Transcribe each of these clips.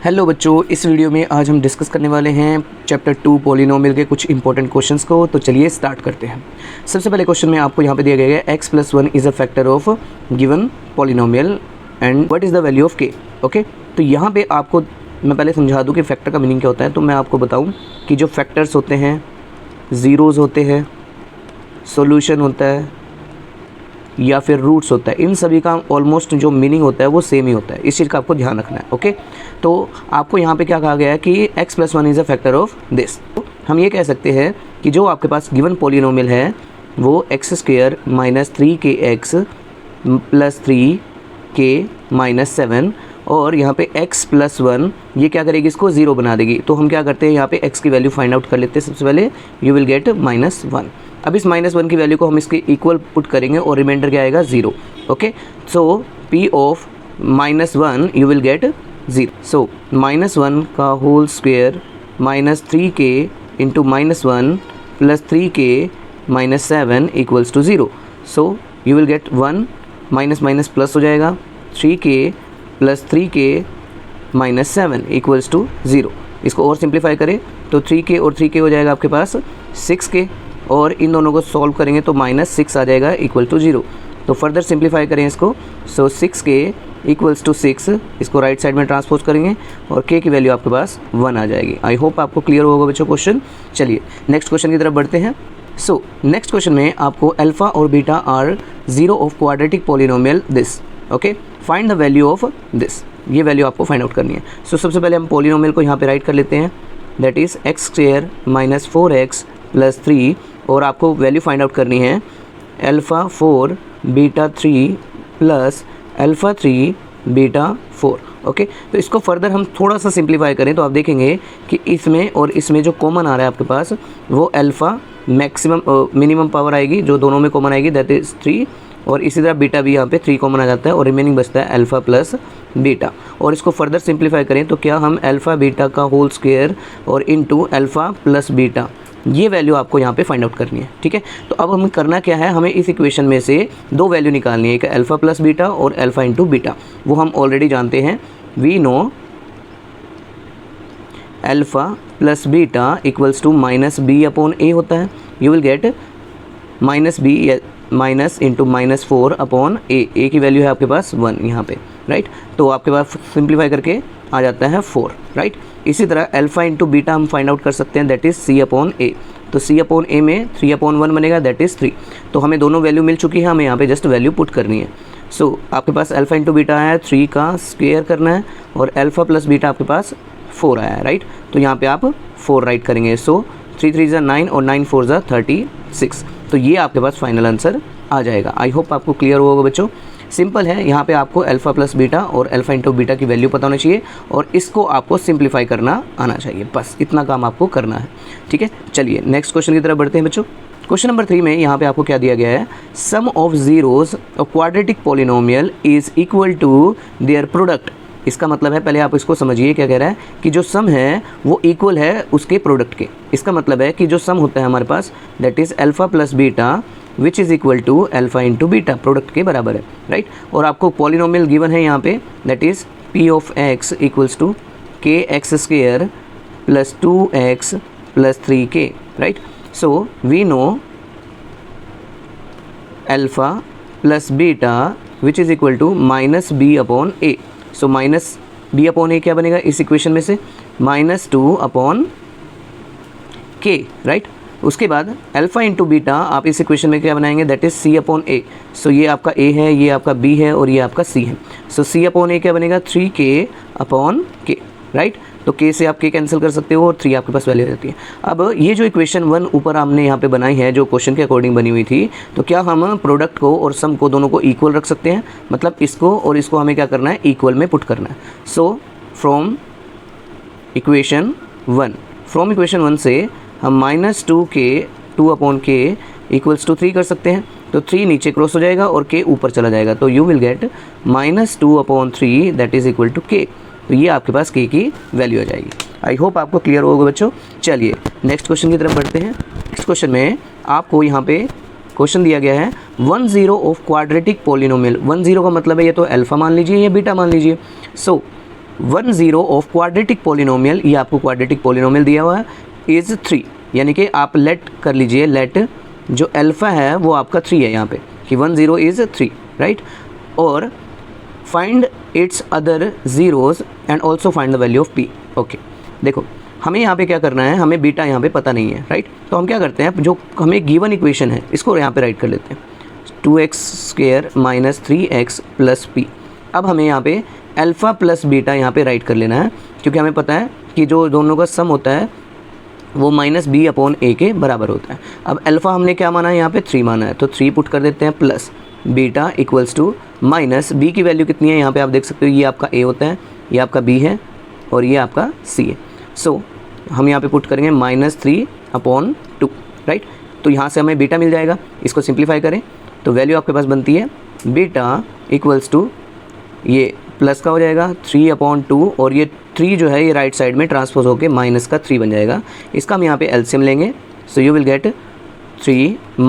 Hello बच्चों, इस video में आज हम डिस्कस करने वाले हैं चैप्टर 2 पॉलिनोमियल के कुछ इंपॉर्टेंट क्वेश्चंस को। तो चलिए स्टार्ट करते हैं। सबसे पहले क्वेश्चन में आपको यहाँ पे दिया गया है x+1 is a factor of given polynomial and what is the value of k। Okay, तो यहाँ पे आपको मैं पहले समझा दूँ कि फैक्टर का मीनिंग क्या होता है। तो मैं आपको बताऊँ कि जो फैक्टर्स होते हैं, ज़ीरोज़ होते हैं, सोल्यूशन होता है या फिर रूट्स होता है, इन सभी का ऑलमोस्ट जो मीनिंग होता है वो सेम ही होता है। इस चीज़ का आपको ध्यान रखना है। ओके, तो आपको यहाँ पे क्या कहा गया है कि x+1 is a factor of this. हम ये कह सकते हैं कि जो आपके पास गिवन पॉलिनोमियल है वो x² - 3kx + 3k - 7 और यहाँ पे x+1 ये क्या करेगी, इसको 0 बना देगी। तो हम क्या करते हैं, यहाँ पे x की वैल्यू फाइंड आउट कर लेते हैं। सबसे पहले यू विल गेट -1। अब इस -1 की वैल्यू को हम इसके इक्वल पुट करेंगे और रिमाइंडर क्या आएगा, 0। Okay, so p of -1 you will get 0। So -1 का whole square -3k into -1 + 3k - 7 equals to 0। So you will get 1 minus plus हो जाएगा, 3k + 3k - 7 इक्वल्स टू 0। इसको और सिंप्लीफाई करें तो 3k और 3k हो जाएगा आपके पास 6k और इन दोनों को सॉल्व करेंगे तो -6 आ जाएगा इक्वल टू 0। तो फर्दर सिंप्लीफाई करें इसको, सो 6k इक्वल्स टू 6, इसको राइट साइड में ट्रांसपोज करेंगे और k की वैल्यू आपके पास 1 आ जाएगी। आई होप आपको क्लियर होगा बच्चों क्वेश्चन। चलिए नेक्स्ट क्वेश्चन की तरफ बढ़ते हैं। सो नेक्स्ट क्वेश्चन में आपको अल्फा और beta are 0 of quadratic polynomial this. Okay, find the value of this, ये वैल्यू आपको फाइंड आउट करनी है। सो सबसे पहले हम पॉलिनोमियल को यहाँ पे राइट कर लेते हैं, दैट इज़ x² - 4x + 3 और आपको वैल्यू फाइंड आउट करनी है α4 β3 प्लस α3 β4। ओके, तो इसको फर्दर हम थोड़ा सा सिंप्लीफाई करें तो आप देखेंगे कि इसमें और इसमें जो कॉमन आ रहा है आपके पास वो अल्फ़ा मैक्सिमम मिनिमम पावर आएगी, जो दोनों में कॉमन आएगी, दैट इज़ 3। और इसी तरह बीटा भी यहाँ पे 3 कॉमन आ जाता है और रिमेनिंग बचता है अल्फ़ा प्लस बीटा। और इसको फर्दर सिंप्लीफाई करें तो क्या हम अल्फ़ा बीटा का होल स्क्वायर और इनटू अल्फ़ा प्लस बीटा, ये वैल्यू आपको यहाँ पे फाइंड आउट करनी है। ठीक है, तो अब हमें करना क्या है, हमें इस इक्वेशन में से दो वैल्यू निकालनी है, एक अल्फ़ा प्लस बीटा और अल्फ़ा इंटू बीटा। वो हम ऑलरेडी जानते हैं, we know alpha plus beta equals to -b/a होता है। You will get -b minus into -4/a। a की वैल्यू है आपके पास 1 यहाँ पे, राइट। तो आपके पास सिंप्लीफाई करके आ जाता है 4, राइट। इसी तरह अल्फ़ा इंटू बीटा हम फाइंड आउट कर सकते हैं, दैट इज़ c/a। तो c/a में 3/1 बनेगा, दैट इज़ 3। तो हमें दोनों वैल्यू मिल चुकी है, हमें यहाँ पे जस्ट वैल्यू पुट करनी है। सो आपके पास अल्फ़ा इंटू बीटा आया है, 3 का स्क्वायर करना है और अल्फ़ा प्लस बीटा आपके पास 4 आया है, राइट। तो यहाँ पे आप 4 राइट करेंगे। सो 3 3 ज़ा 9 और 9 4 ज़ा 36। तो ये आपके पास फाइनल आंसर आ जाएगा। आई होप आपको क्लियर होगा बच्चों। सिंपल है, यहाँ पे आपको अल्फ़ा प्लस बीटा और अल्फ़ा इंटू बीटा की वैल्यू पता होनी चाहिए और इसको आपको सिंप्लीफाई करना आना चाहिए, बस इतना काम आपको करना है। ठीक है, चलिए नेक्स्ट क्वेश्चन की तरफ बढ़ते हैं बच्चों। क्वेश्चन नंबर 3 में यहाँ पे आपको क्या दिया गया है, sum of zeroes of quadratic polynomial is equal to their product. इसका मतलब है, पहले आप इसको समझिए क्या कह रहा है कि जो सम है वो इक्वल है उसके प्रोडक्ट के। इसका मतलब है कि जो सम होता है हमारे पास, that is alpha plus beta which is equal to alpha into beta, product के बराबर है, राइट। और आपको पॉलिनोमियल गिवन है यहाँ पे, that is p of x equals to kx² + 2x + 3k, right. So we know alpha plus beta which is equal to -b/a। So -b/a क्या बनेगा इस इक्वेशन में से, -2/k, राइट। उसके बाद अल्फ़ा इंटू बीटा आप इस इक्वेशन में क्या बनाएंगे, दैट इज़ c/a। सो ये आपका a है, ये आपका b है और ये आपका c है। सो c/a क्या बनेगा, 3k/k, राइट। तो k से आप k कैंसिल कर सकते हो और 3 आपके पास वैल्यू रहती है। अब ये जो इक्वेशन 1 ऊपर हमने यहाँ पे बनाई है, जो क्वेश्चन के अकॉर्डिंग बनी हुई थी, तो क्या हम प्रोडक्ट को और सम को दोनों को इक्वल रख सकते हैं, मतलब इसको और इसको हमें क्या करना है, इक्वल में पुट करना है। सो फ्रॉम इक्वेशन 1 से हम -2k 2/k इक्वल्स टू 3 कर सकते हैं। तो 3 नीचे क्रॉस हो जाएगा और k ऊपर चला जाएगा, तो you will get -2/3 that is equal to k। तो ये आपके पास k की वैल्यू आ जाएगी। आई होप आपको क्लियर होगा बच्चों। चलिए नेक्स्ट क्वेश्चन की तरफ बढ़ते हैं। नेक्स्ट क्वेश्चन में आपको यहाँ पे क्वेश्चन दिया गया है 10 ऑफ क्वाड्रेटिक पॉलिनोमियल। 10 का मतलब है ये तो अल्फ़ा मान लीजिए या बीटा मान लीजिए। सो 10 ऑफ क्वाड्रेटिक पोलिनोमियल, ये आपको क्वाड्रेटिक पोलिनोमियल दिया हुआ है, इज़ 3, यानी कि आप लेट कर लीजिए, लेट जो अल्फ़ा है वो आपका 3 है यहाँ पे, कि 10 इज़ 3, राइट। और find its other zeros and also find the value of P. Okay, देखो हमें यहाँ पे क्या करना है, हमें बीटा यहाँ पे पता नहीं है, राइट। तो हम क्या करते हैं, जो हमें गिवन इक्वेशन है इसको यहाँ पे राइट कर लेते हैं, 2x² - 3x + p। अब हमें यहाँ पे अल्फ़ा प्लस बीटा यहाँ पे राइट कर लेना है, क्योंकि हमें पता है कि जो दोनों का सम होता है वो -b/a के बराबर होता है। अब अल्फ़ा हमने क्या माना है, यहाँ पे 3 माना है, तो 3 पुट कर देते हैं, plus beta equals to minus b की वैल्यू कितनी है, यहाँ पे आप देख सकते हो, ये आपका a होता है, ये आपका b है और ये आपका c है। सो हम यहाँ पे पुट करेंगे -3/2, राइट। तो यहाँ से हमें बीटा मिल जाएगा, इसको सिंप्लीफाई करें तो वैल्यू आपके पास बनती है बीटा इक्वल्स टू, ये प्लस का हो जाएगा 3/2, और ये 3 जो है ये राइट साइड में ट्रांसपोज होकर माइनस का 3 बन जाएगा। इसका हम यहाँ पे एलसीएम लेंगे, so you will get 3 -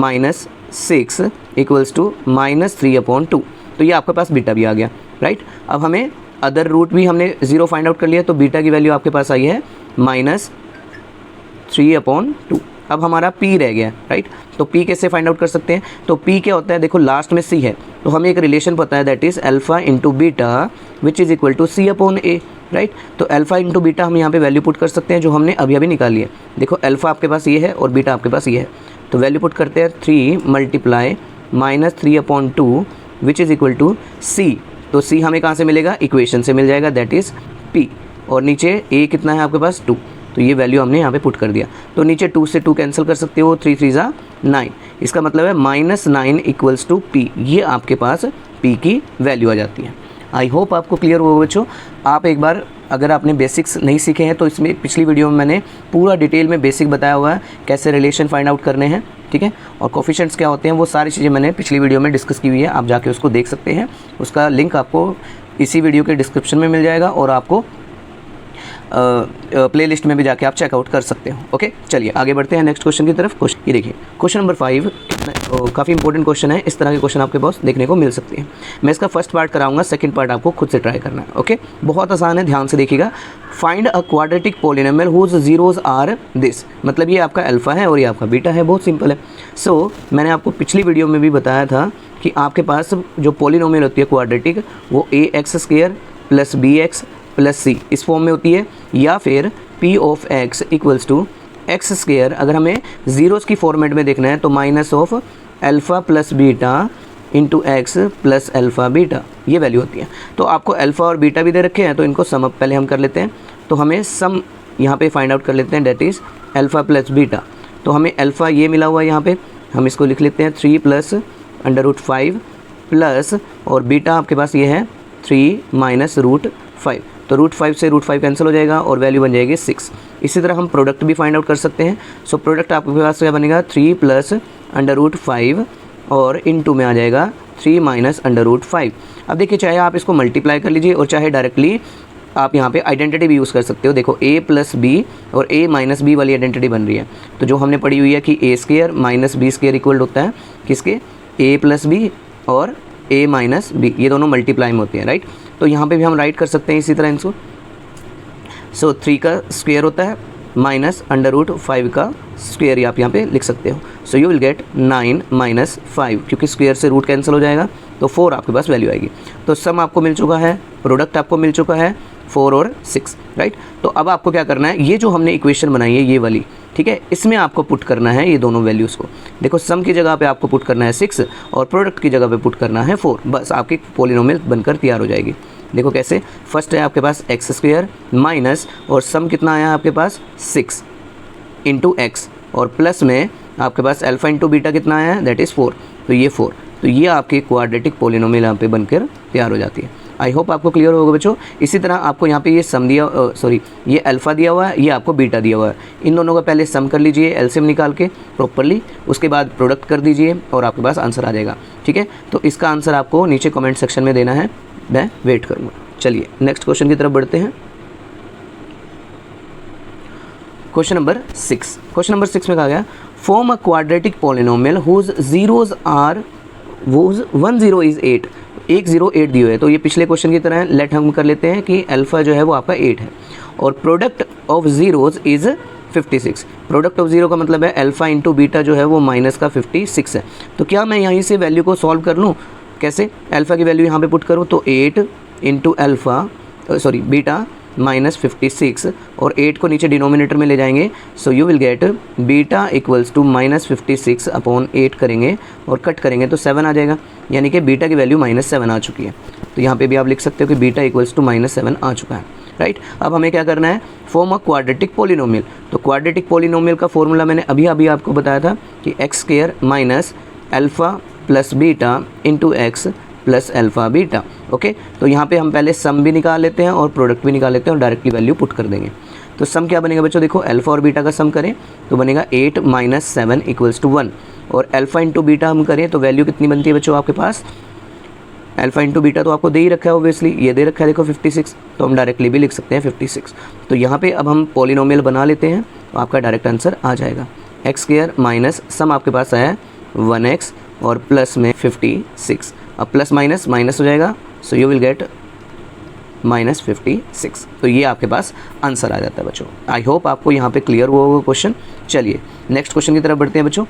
6 equals to -3/2। तो ये आपके पास बीटा भी आ गया, राइट। अब हमें अदर रूट भी हमने 0 फाइंड आउट कर लिया, तो बीटा की वैल्यू आपके पास आई है -3/2। अब हमारा p रह गया, राइट। तो p कैसे फाइंड आउट कर सकते हैं, तो p क्या होता है, देखो लास्ट में c है, तो हमें एक रिलेशन पता है, that is alpha into beta which is equal to c/a, right. तो अल्फ़ा इंटू बीटा हम यहाँ पे वैल्यू पुट कर सकते हैं, जो हमने अभी निकाली है। देखो अल्फ़ा आपके पास ये है और बीटा आपके पास ये है, तो वैल्यू पुट करते हैं 3 × -3/2 which is equal to c। तो c हमें कहाँ से मिलेगा, इक्वेशन से मिल जाएगा, दैट इज़ p, और नीचे a कितना है आपके पास 2, तो ये वैल्यू हमने यहाँ पे पुट कर दिया। तो नीचे 2 से 2 कैंसिल कर सकते हो, 3 3 = 9, इसका मतलब है -9 इक्वल्स टू p, ये आपके पास p की वैल्यू आ जाती है। आई होप आपको क्लियर होगा बच्चों। आप एक बार अगर आपने बेसिक्स नहीं सीखे हैं तो इसमें पिछली वीडियो में मैंने पूरा डिटेल में बेसिक बताया हुआ है, कैसे रिलेशन फाइंड आउट करने हैं, ठीक है, और कोफिशिएंट्स क्या होते हैं, वो सारी चीज़ें मैंने पिछली वीडियो में डिस्कस की हुई है, आप जाके उसको देख सकते हैं। उसका लिंक आपको इसी वीडियो के डिस्क्रिप्शन में मिल जाएगा, और आपको प्लेलिस्ट में भी जाके आप चेकआउट कर सकते हो। ओके, चलिए आगे बढ़ते हैं नेक्स्ट क्वेश्चन की तरफ। क्वेश्चन ये देखिए, क्वेश्चन नंबर 5 काफ़ी इंपॉर्टेंट क्वेश्चन है, इस तरह के क्वेश्चन आपके पास देखने को मिल सकते हैं। मैं इसका फर्स्ट पार्ट कराऊंगा, सेकंड पार्ट आपको खुद से ट्राई करना है। ओके, बहुत आसान है, ध्यान से देखिएगा। Find a quadratic polynomial whose zeros are this, मतलब ये आपका अल्फ़ा है और ये आपका बीटा है, बहुत सिंपल है। सो मैंने आपको पिछली वीडियो में भी बताया था कि आपके पास जो पोलिनोमियल होती है क्वाड्रेटिक, वो ax² + bx + c इस फॉर्म में होती है, या फिर p of x equals to x², अगर हमें ज़ीरोज़ की फॉर्मेट में देखना है तो -α + beta into x + alpha beta, ये वैल्यू होती है। तो आपको अल्फ़ा और बीटा भी दे रखे हैं, तो इनको सम अप पहले हम कर लेते हैं। तो हमें सम यहाँ पे फाइंड आउट कर लेते हैं, डेट इज़ अल्फ़ा + बीटा। तो हमें अल्फ़ा ये मिला हुआ है, यहाँ पे हम इसको लिख लेते हैं 3 + √5 प्लस, और बीटा आपके पास ये है 3 - √5, तो √5 से √5 कैंसिल हो जाएगा और वैल्यू बन जाएगी 6। इसी तरह हम प्रोडक्ट भी फाइंड आउट कर सकते हैं। सो प्रोडक्ट आपके पास क्या बनेगा, 3 + √5 और इनटू में आ जाएगा 3 - √5। अब देखिए, चाहे आप इसको मल्टीप्लाई कर लीजिए और चाहे डायरेक्टली आप यहाँ पे आइडेंटिटी भी यूज़ कर सकते हो। देखो a + b और a - b वाली आइडेंटिटी बन रही है, तो जो हमने पढ़ी हुई है कि a² - b² इक्वल होता है किसके, a + b और a - b, ये दोनों मल्टीप्लाई में होते हैं, राइट। तो यहाँ पे भी हम राइट कर सकते हैं इसी तरह इनको। सो 3 का स्क्वायर होता है माइनस √5 का स्क्वायर, आप यहाँ पे लिख सकते हो। सो यू विल गेट 9 - 5, क्योंकि स्क्वायर से रूट कैंसिल हो जाएगा, तो 4 आपके पास वैल्यू आएगी। तो सम आपको मिल चुका है, प्रोडक्ट आपको मिल चुका है 4 और 6, राइट। तो अब आपको क्या करना है, ये जो हमने इक्वेशन बनाई है ये वाली, ठीक है, इसमें आपको पुट करना है ये दोनों वैल्यूज़ को। देखो सम की जगह पे आपको पुट करना है 6 और प्रोडक्ट की जगह पे पुट करना है 4, बस आपकी पोलिनोमियल बनकर तैयार हो जाएगी। देखो कैसे, फर्स्ट है आपके पास x² माइनस, और सम कितना आया आपके पास 6 इंटू x, और प्लस में आपके पास अल्फ़ा इंटू बीटा कितना आया है, दैट इज़ 4, तो ये 4। तो ये आपकी क्वाड्रेटिक पोलिनोमियल यहाँ पे बनकर तैयार हो जाती है। आई होप आपको क्लियर होगा बच्चों। इसी तरह आपको यहाँ पे ये सम दिया, सॉरी ये अल्फ़ा दिया हुआ है, ये आपको बीटा दिया हुआ है। इन दोनों का पहले सम कर लीजिए एलसीएम निकाल के प्रॉपरली, उसके बाद प्रोडक्ट कर दीजिए और आपके पास आंसर आ जाएगा, ठीक है। तो इसका आंसर आपको नीचे कमेंट सेक्शन में देना है, मैं वेट करूँगा। चलिए नेक्स्ट क्वेश्चन की तरफ बढ़ते हैं। क्वेश्चन नंबर 6, क्वेश्चन नंबर 6 में कहा गया, form a quadratic polynomial whose zeros are, whose 10 is 8। 108 दी हुई है, तो ये पिछले क्वेश्चन की तरह है। लेट हम कर लेते हैं कि अल्फ़ा जो है वो आपका 8 है और product of zeroes is 56। Product of zero का मतलब है अल्फ़ा इंटू बीटा जो है वो माइनस का 56 है। तो क्या मैं यहीं से वैल्यू को सॉल्व कर लूँ? कैसे? अल्फ़ा की वैल्यू यहाँ पे पुट करूँ तो 8 इंटू बीटा माइनस 56 और 8 को नीचे डिनोमिनेटर में ले जाएंगे। So you will get beta equals to minus 56 upon 8 करेंगे और कट करेंगे तो 7 आ जाएगा, यानी कि बीटा की वैल्यू -7 आ चुकी है। तो यहाँ पे भी आप लिख सकते हो कि बीटा इक्वल्स टू -7 आ चुका है, राइट। अब हमें क्या करना है? Form a quadratic polynomial. तो क्वाड्रेटिक पोलिनोमियल का फॉर्मूला मैंने अभी आपको बताया था कि x square minus alpha plus beta into x plus alpha beta. Okay, तो यहाँ पे हम पहले सम भी निकाल लेते हैं और प्रोडक्ट भी निकाल लेते हैं और डायरेक्टली वैल्यू पुट कर देंगे। तो सम क्या बनेगा बच्चों? देखो अल्फ़ा और बीटा का सम करें तो बनेगा 8 - 7 इक्वल्स टू 1 और अल्फ़ा इंटू बीटा हम करें तो वैल्यू कितनी बनती है बच्चों आपके पास? अल्फ़ा इंटू बीटा तो आपको दे ही रखा है, ऑब्वियसली ये दे रखा है देखो 56, तो हम डायरेक्टली भी लिख सकते हैं 56। तो यहाँ पे अब हम पॉलिनोमियल बना लेते हैं तो आपका डायरेक्ट आंसर आ जाएगा एक्स स्क्वायर माइनस सम आपके पास आया 1x और प्लस में 56। अब प्लस माइनस माइनस हो जाएगा, सो यू विल गेट -56। तो ये आपके पास आंसर आ जाता है बच्चों। आई होप आपको यहाँ पे क्लियर हुआ होगा क्वेश्चन। चलिए नेक्स्ट क्वेश्चन की तरफ बढ़ते हैं बच्चों।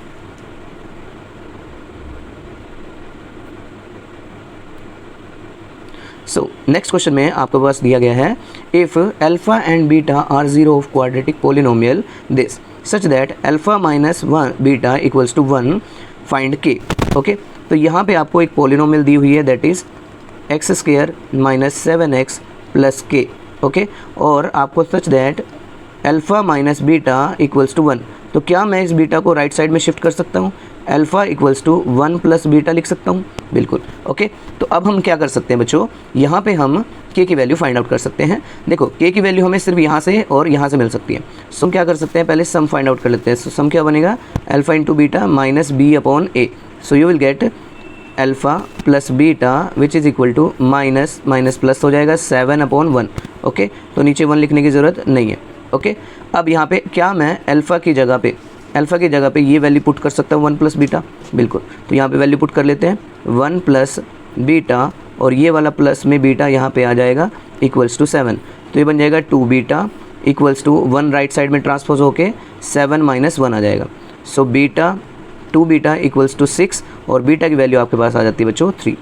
सो नेक्स्ट क्वेश्चन में आपके पास दिया गया है if alpha and beta are zero of quadratic polynomial this such that alpha minus 1 beta equals to 1 find K. Okay, तो यहाँ पे आपको एक पोलिनोमियल दी हुई है that is X square minus 7x plus K. Okay, और आपको such that alpha minus beta equals to 1। तो क्या मैं इस बीटा को राइट साइड में शिफ्ट कर सकता हूँ? Alpha equals to 1 plus beta लिख सकता हूँ, बिल्कुल। ओके, तो अब हम क्या कर सकते हैं बच्चों? यहाँ पे हम के की वैल्यू फाइंड आउट कर सकते हैं। देखो के की वैल्यू हमें सिर्फ यहाँ से और यहाँ से मिल सकती है। सो हम क्या कर सकते हैं? पहले सम फाइंड आउट कर लेते हैं। सो सम क्या बनेगा? Alpha into beta minus B upon A. So you will get alpha plus beta which is equal to minus minus plus हो जाएगा 7 अपॉन 1। ओके, तो नीचे 1 लिखने की ज़रूरत नहीं है। ओके, अब यहाँ पे क्या मैं अल्फ़ा की जगह पे ये वैल्यू पुट कर सकता हूँ 1 प्लस बीटा, बिल्कुल। तो यहाँ पे वैल्यू पुट कर लेते हैं 1 प्लस बीटा और ये वाला प्लस में बीटा यहाँ पे आ जाएगा इक्वल्स टू 7। तो ये बन जाएगा 2 beta equals to 1 right side में ट्रांसपोज होके 7 - 1 आ जाएगा। So beta 2 beta equals to 6 और बीटा की वैल्यू आपके पास आ जाती है बच्चों 3,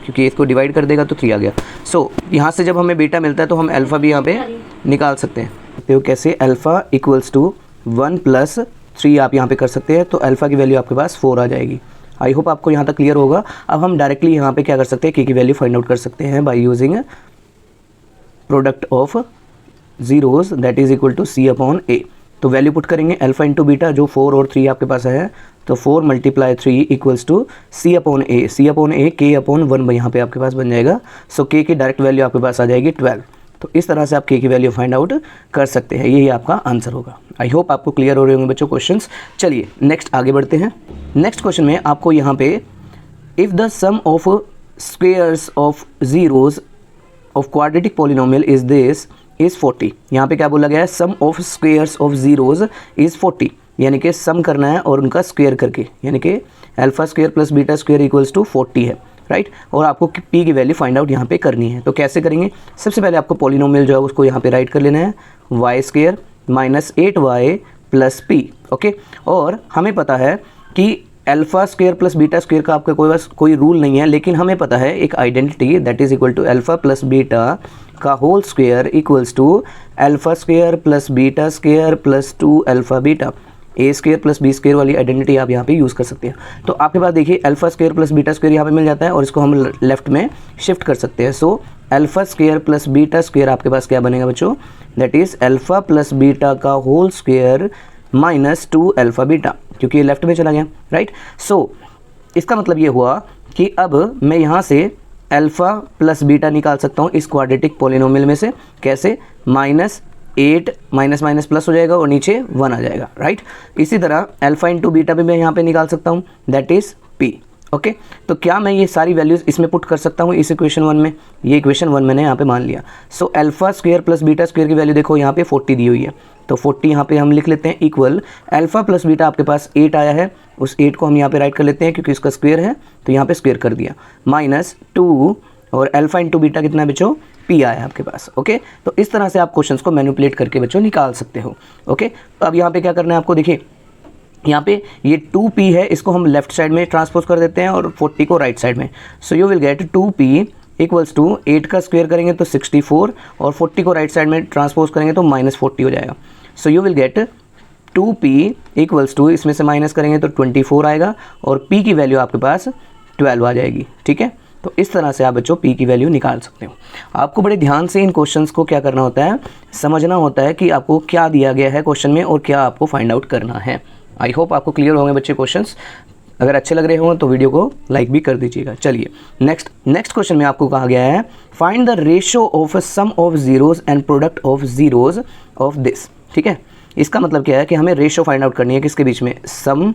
क्योंकि इसको डिवाइड कर देगा तो 3 आ गया। सो यहाँ से जब हमें बीटा मिलता है तो हम अल्फ़ा भी यहाँ पे निकाल सकते हैं। तो कैसे? अल्फ़ा इक्वल्स टू 1 प्लस 3 आप यहाँ पे कर सकते हैं, तो अल्फ़ा की वैल्यू आपके पास 4 आ जाएगी। आई होप आपको यहाँ तक क्लियर होगा। अब हम डायरेक्टली यहाँ पे क्या कर सकते हैं? के की वैल्यू फाइंड आउट कर सकते हैं by using product of zeroes that is equal to C upon A. तो वैल्यू पुट करेंगे अल्फ़ा इंटू बीटा जो 4 और 3 आपके पास है, तो 4 × 3 इक्वल्स टू सी अपॉन ए के अपॉन 1 यहाँ पे आपके पास बन जाएगा। सो के की डायरेक्ट वैल्यू आपके पास आ जाएगी 12। तो इस तरह से आप के की वैल्यू फाइंड आउट कर सकते हैं। यही आपका आंसर होगा। आई होप आपको क्लियर हो रहे होंगे बच्चों क्वेश्चंस। चलिए नेक्स्ट आगे बढ़ते हैं। नेक्स्ट क्वेश्चन में आपको यहाँ पे if the sum of squares of zeroes of quadratic polynomial is this is 40। यहाँ पे क्या बोला गया है? Sum of squares of zeroes is 40, यानी कि सम करना है और उनका स्क्वेयर करके, यानी कि alpha square plus beta square equals to 40 है, राइट। और आपको पी की वैल्यू फाइंड आउट यहाँ पे करनी है। तो कैसे करेंगे? सबसे पहले आपको पॉलिनोमियल जो है उसको यहाँ पे राइट कर लेना है Y square minus 8y plus P. Okay, और हमें पता है कि alpha square plus beta square का आपका कोई रूल नहीं है, लेकिन हमें पता है एक identity that is equal to alpha plus beta का whole square equals to alpha square plus beta square plus 2 alpha beta. A square plus B square वाली आइडेंटिटी आप यहाँ पे यूज़ कर सकते हैं। तो आपके पास देखिए alpha square plus beta square यहाँ पे मिल जाता है और इसको हम लेफ्ट में शिफ्ट कर सकते हैं। So alpha square plus beta square आपके पास क्या बनेगा बच्चों? That is alpha plus beta का whole square minus 2 alpha beta, क्योंकि ये लेफ्ट में चला गया, राइट। सो इसका मतलब ये हुआ कि अब मैं यहाँ से अल्फ़ा प्लस बीटा निकाल सकता हूँ इस क्वाड्रेटिक पोलिनोमियल में से। कैसे? -8 माइनस माइनस प्लस हो जाएगा और नीचे 1 आ जाएगा, राइट। इसी तरह अल्फ़ा इंटू बीटा भी मैं यहाँ पे निकाल सकता हूँ दैट इज़ पी। ओके तो क्या मैं ये सारी वैल्यूज़ इसमें पुट कर सकता हूँ इस इक्वेशन 1 में? ये इक्वेशन 1 मैंने यहाँ पे मान लिया। So alpha square plus beta square की वैल्यू देखो यहाँ पे 40 दी हुई है, तो 40 यहाँ पे हम लिख लेते हैं इक्वल अल्फा प्लस बीटा आपके पास 8 आया है, उस 8 को हम यहाँ पे राइट कर लेते हैं क्योंकि इसका स्क्वायर है तो यहाँ पे स्क्वायर कर दिया, माइनस 2 और अल्फा इंटू बीटा कितना बच्चों? पी आया आपके पास। ओके तो इस तरह से आप क्वेश्चंस को मैनिपुलेट करके बच्चों निकाल सकते हो। ओके तो अब यहाँ पे क्या करना है आपको, देखिए यहाँ पे ये 2p है, इसको हम लेफ्ट साइड में ट्रांसपोज कर देते हैं और 40 को राइट साइड में। So you will get 2p equals to 8 का स्क्वायर करेंगे तो 64 और 40 को राइट साइड में ट्रांसपोज करेंगे तो -40 हो जाएगा। So you will get 2p equals to, इसमें से माइनस करेंगे तो 24 आएगा और p की वैल्यू आपके पास 12 आ जाएगी। ठीक है तो इस तरह से आप बच्चों p की वैल्यू निकाल सकते हो। आपको बड़े ध्यान से इन क्वेश्चंस को क्या करना होता है, समझना होता है कि आपको क्या दिया गया है क्वेश्चन में और क्या आपको फाइंड आउट करना है। आई होप आपको क्लियर होंगे बच्चे क्वेश्चंस। अगर अच्छे लग रहे हो तो वीडियो को लाइक भी कर दीजिएगा। चलिए नेक्स्ट क्वेश्चन में आपको कहा गया है find the ratio of sum of zeros and product of zeros of this. ठीक है इसका मतलब क्या है कि हमें रेशियो फाइंड आउट करनी है, किसके बीच में? सम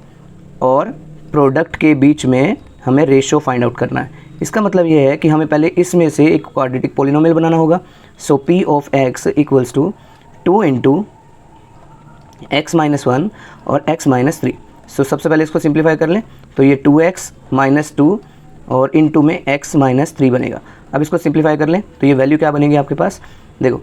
और प्रोडक्ट के बीच में हमें रेशियो फाइंड आउट करना है। इसका मतलब ये है कि हमें पहले इसमें से एक क्वाड्रेटिक पॉलिनोमियल बनाना होगा। So p of x equals to 2 into x minus 1 और x माइनस 3। सो सबसे पहले इसको सिंप्लीफाई कर लें तो ये 2x माइनस 2 और इंटू में x माइनस 3 बनेगा। अब इसको सिंप्लीफाई कर लें तो ये वैल्यू क्या बनेगी आपके पास? देखो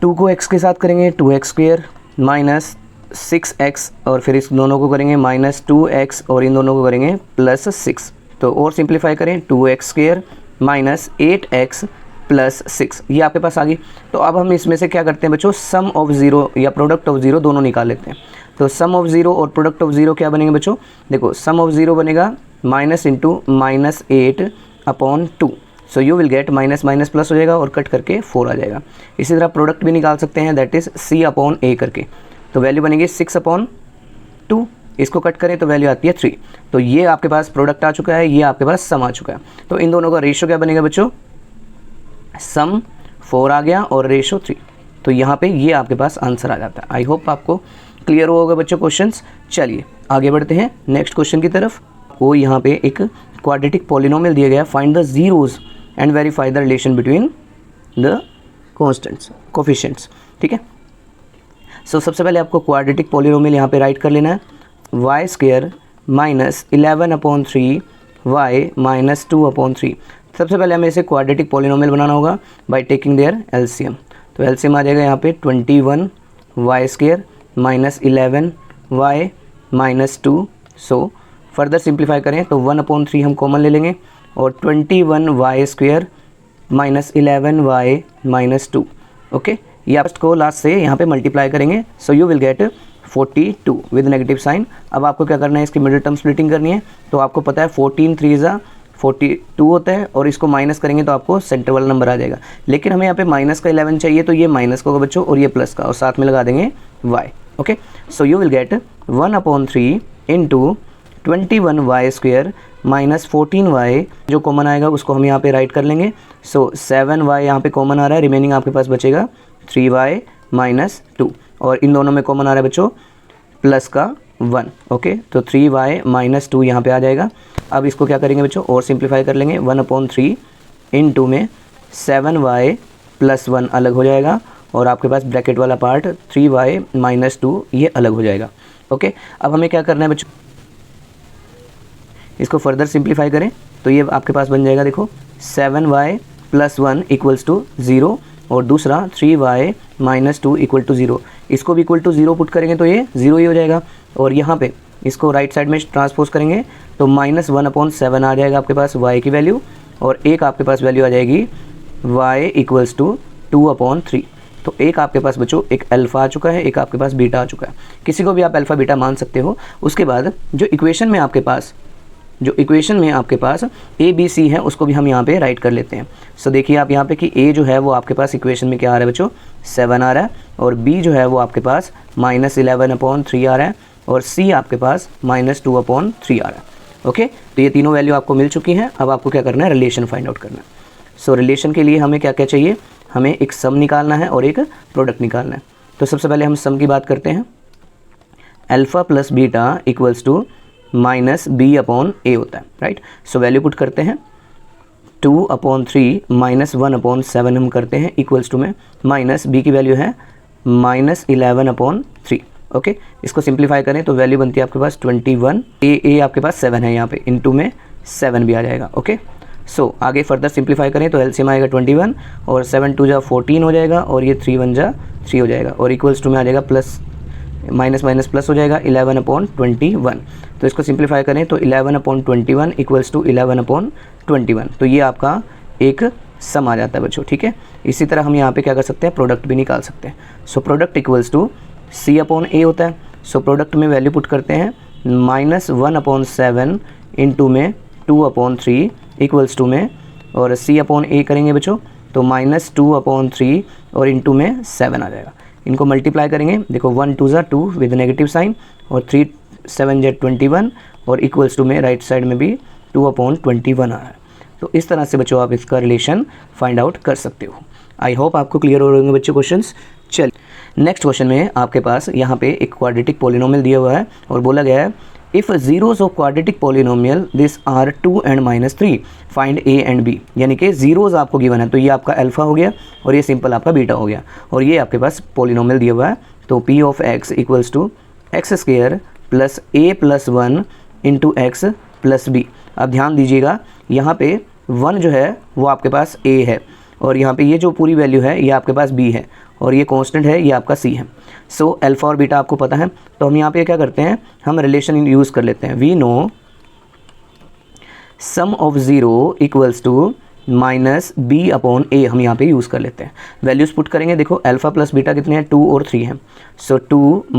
2 को x के साथ करेंगे 2x स्क्वेयर माइनस 6x और फिर इस दोनों को करेंगे माइनस 2x और इन दोनों को करेंगे प्लस 6। तो और सिंप्लीफाई करें 2x square minus 8x plus 6, ये आपके पास आ गई। तो अब हम इसमें से क्या करते हैं बच्चों, सम ऑफ ज़ीरो या प्रोडक्ट ऑफ ज़ीरो दोनों निकाल लेते हैं। तो सम ऑफ ज़ीरो और प्रोडक्ट ऑफ ज़ीरो क्या बनेंगे बच्चों? देखो सम ऑफ ज़ीरो बनेगा minus into minus 8 upon 2। So you will get minus minus plus हो जाएगा और कट करके 4 आ जाएगा। इसी तरह प्रोडक्ट भी निकाल सकते हैं, that is c upon a करके, तो वैल्यू बनेगी 6 अपॉन 2। इसको कट करें तो वैल्यू आती है 3। तो ये आपके पास प्रोडक्ट आ चुका है, ये आपके पास सम आ चुका है। तो इन दोनों का रेशियो क्या बनेगा बच्चों? सम 4 आ गया और रेशियो 3। तो यहाँ पे ये आपके पास आंसर आ जाता है। आई होप आपको क्लियर होगा बच्चों क्वेश्चंस। चलिए आगे बढ़ते हैं नेक्स्ट क्वेश्चन की तरफ। वो यहाँ पे एक क्वाड्रेटिक पॉलिनोमियल दिया गया, find the zeros and verify the relation between the constants coefficients. ठीक है सो सबसे पहले आपको क्वाड्रेटिक पॉलिनोमियल यहाँ पे राइट कर लेना है, Y square minus 11 upon 3 Y minus 2 upon 3। सबसे पहले हमें इसे क्वाड्रेटिक पॉलिनोमियल बनाना होगा बाय टेकिंग देयर एलसीएम। तो एलसीएम आ जाएगा यहाँ पे 21 Y square minus 11 Y minus 2। So further simplify करें तो 1 अपॉन 3 हम कॉमन ले लेंगे और 21 Y square minus 11 Y minus 2। Okay ये आप को लास्ट से यहाँ पे मल्टीप्लाई करेंगे। So you will get 42 with negative sign. अब आपको क्या करना है, इसकी मिडिल टर्म स्प्लिटिंग करनी है। तो आपको पता है 14 3 ज़ा 42 होता है और इसको माइनस करेंगे तो आपको सेंटर वाला नंबर आ जाएगा। लेकिन हमें यहाँ पे माइनस का 11 चाहिए, तो ये माइनस का होगा बच्चों और ये प्लस का, और साथ में लगा देंगे y। Okay so you will get 1 upon 3 into 21 Y square minus 14 Y, जो कॉमन आएगा उसको हम यहाँ पे राइट कर लेंगे। सो 7 वाई यहाँ पे कॉमन आ रहा है, रिमेनिंग आपके पास बचेगा 3 वाई माइनस 2 और इन दोनों में कॉमन आ रहा है बच्चों प्लस का 1। ओके तो 3 वाई माइनस 2 यहाँ पे आ जाएगा। अब इसको क्या करेंगे बच्चों और सिंप्लीफाई कर लेंगे, 1 अपॉन 3 इंटू में 7 वाई प्लस 1 अलग हो जाएगा और आपके पास ब्रैकेट वाला पार्ट 3 वाई माइनस 2 ये अलग हो जाएगा। ओके अब हमें क्या करना है बच्चों, इसको फर्दर सिंप्लीफाई करें तो ये आपके पास बन जाएगा, देखो 7 वाई प्लस 1 इक्वल्स टू 0 और दूसरा 3 वाई माइनस 2 इक्वल टू 0। इसको भी इक्वल टू 0 पुट करेंगे तो ये 0 ही हो जाएगा और यहाँ पे इसको राइट साइड में ट्रांसपोज करेंगे तो माइनस 1 अपॉन 7 आ जाएगा आपके पास y की वैल्यू और एक आपके पास वैल्यू आ जाएगी y इक्वल्स टू 2 अपॉन 3। तो एक आपके पास बच्चों एक अल्फ़ा आ चुका है, एक आपके पास बीटा आ चुका है। किसी को भी आप अल्फ़ा बीटा मान सकते हो। उसके बाद जो इक्वेशन में आपके पास ए बी सी है उसको भी हम यहाँ पे राइट कर लेते हैं। सो देखिए आप यहाँ पे कि ए जो है वो आपके पास इक्वेशन में क्या आ रहा है बच्चों 7 आ रहा है और बी जो है वो आपके पास माइनस 11 अपॉन 3 आ रहा है और सी आपके पास माइनस 2 अपॉन 3 आ रहा है। ओके तो ये तीनों वैल्यू आपको मिल चुकी हैं। अब आपको क्या करना है, रिलेशन फाइंड आउट करना है। सो रिलेशन के लिए हमें क्या क्या चाहिए, हमें एक सम निकालना है और एक प्रोडक्ट निकालना है। तो सबसे पहले हम सम की बात करते हैं। Alpha plus beta equals to minus B upon A होता है, राइट। सो वैल्यू पुट करते हैं 2/3 माइनस 1/7 हम करते हैं इक्वल्स टू में माइनस बी की वैल्यू है माइनस 11/3। ओके, इसको सिंप्लीफाई करें तो वैल्यू बनती है आपके पास 21। ए आपके पास 7 है यहाँ पे, इनटू में 7 भी आ जाएगा। ओके, सो आगे फर्दर सिंप्लीफाई करें तो एलसीएम आएगा 21 और 7 2 जा 14 हो जाएगा और ये 3 1 जा 3 हो जाएगा और इक्वल्स टू में आ जाएगा प्लस माइनस माइनस प्लस हो जाएगा 11/21। तो इसको सिंप्लीफाई करें तो 11/21 इक्वल्स टू 11/21। तो ये आपका एक सम आ जाता है बच्चों, ठीक है। इसी तरह हम यहाँ पे क्या कर सकते हैं, प्रोडक्ट भी निकाल सकते हैं। So product equals to C/A होता है। सो प्रोडक्ट में वैल्यू पुट करते हैं -1/7 इंटू में 2/3 इक्वल्स टू में और C/A करेंगे बच्चों तो -2/3 और इंटू में 7 आ जाएगा। इनको मल्टीप्लाई करेंगे, देखो 1 2 2 विद नेगेटिव साइन और 3 7 21 और इक्वल्स टू में राइट साइड में भी 2/21 आ रहा है। तो इस तरह से बच्चों आप इसका रिलेशन फाइंड आउट कर सकते हो। आई होप आपको क्लियर हो रहे होंगे बच्चों क्वेश्चंस। चलिए नेक्स्ट क्वेश्चन में आपके पास यहाँ पे एक क्वाड्रेटिक पॉलिनोमियल दिया हुआ है और बोला गया है if zeros of quadratic polynomial this are 2 and -3 find A and B. यानी कि जीरोस आपको गिवन है तो ये आपका अल्फा हो गया और ये सिंपल आपका बीटा हो गया और ये आपके पास पॉलिनोमियल दिया हुआ है। तो p of x equals to x² plus a plus 1 into x plus B. अब ध्यान दीजिएगा यहाँ पे 1 जो है वो आपके पास a है और यहाँ पे ये जो पूरी वैल्यू है ये आपके पास b है और ये कांस्टेंट है, ये आपका c है। सो अल्फ़ा और बीटा आपको पता है तो हम यहाँ पे क्या करते हैं, हम रिलेशन यूज़ कर लेते हैं। We know sum of zero equals to minus b/a हम यहाँ पे यूज़ कर लेते हैं। वैल्यूज़ पुट करेंगे, देखो अल्फ़ा प्लस बीटा कितने हैं 2 और 3 हैं। सो 2 -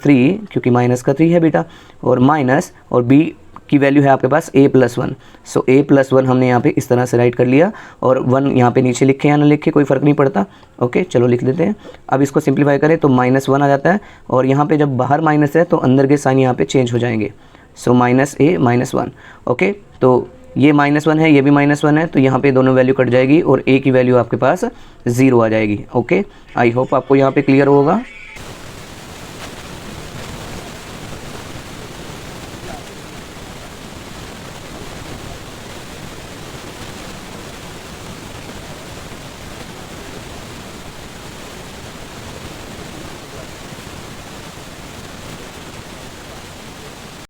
3 क्योंकि माइनस का 3 है बीटा और माइनस और b की वैल्यू है आपके पास a + 1। सो a + 1 हमने यहाँ पे इस तरह से राइट कर लिया और 1 यहाँ पे नीचे लिखे या ना लिखे कोई फ़र्क नहीं पड़ता। ओके, चलो लिख देते हैं। अब इसको सिंप्लीफाई करें तो -1 आ जाता है और यहाँ पे जब बाहर माइनस है तो अंदर के साइन यहाँ पे चेंज हो जाएंगे। सो -a -1। ओके, तो ये -1 है, ये भी -1 है तो यहाँ पे दोनों वैल्यू कट जाएगी और a की वैल्यू आपके पास 0 आ जाएगी। ओके, आई होप आपको यहाँ पे क्लियर होगा।